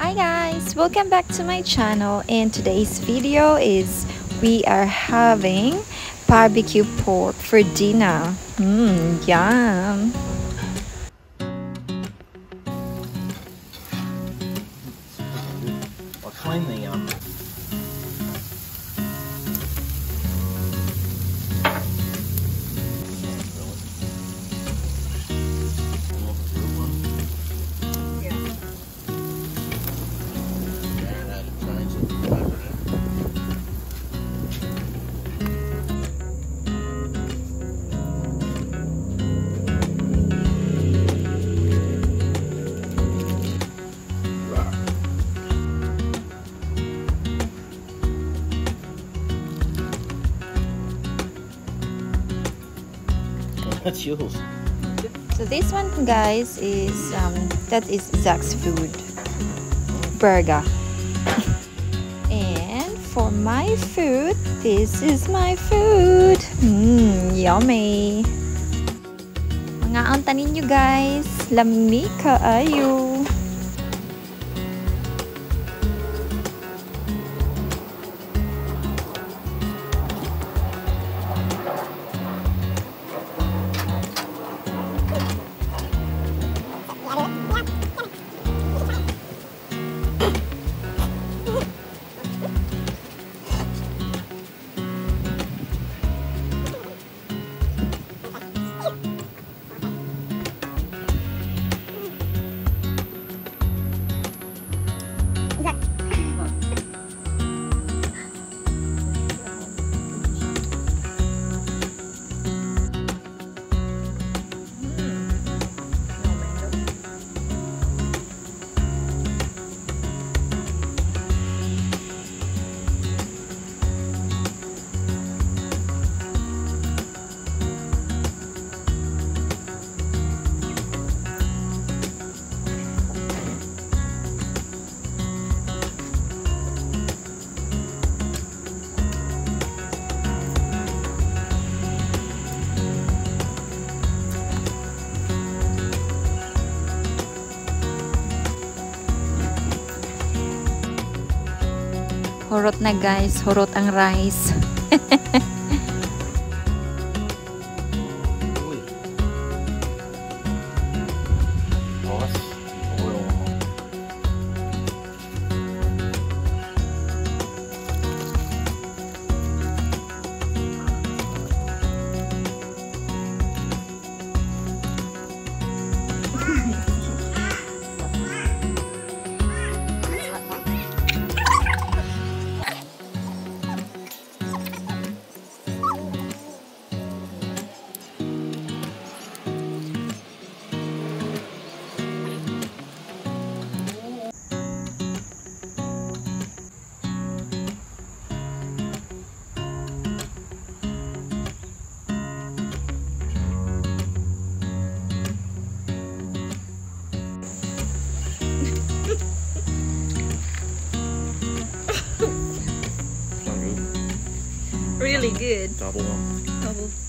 Hi guys, welcome back to my channel, and today's video is we are having barbecue pork for dinner. Yum. I'll clean the That's yours. So this one guys is that is ZAC's food burger. And for my food, this is my food. Yummy. Mga anta ninyo guys, lami kaayo. Hurot na guys, hurot ang rice. Really good. Double one. Double.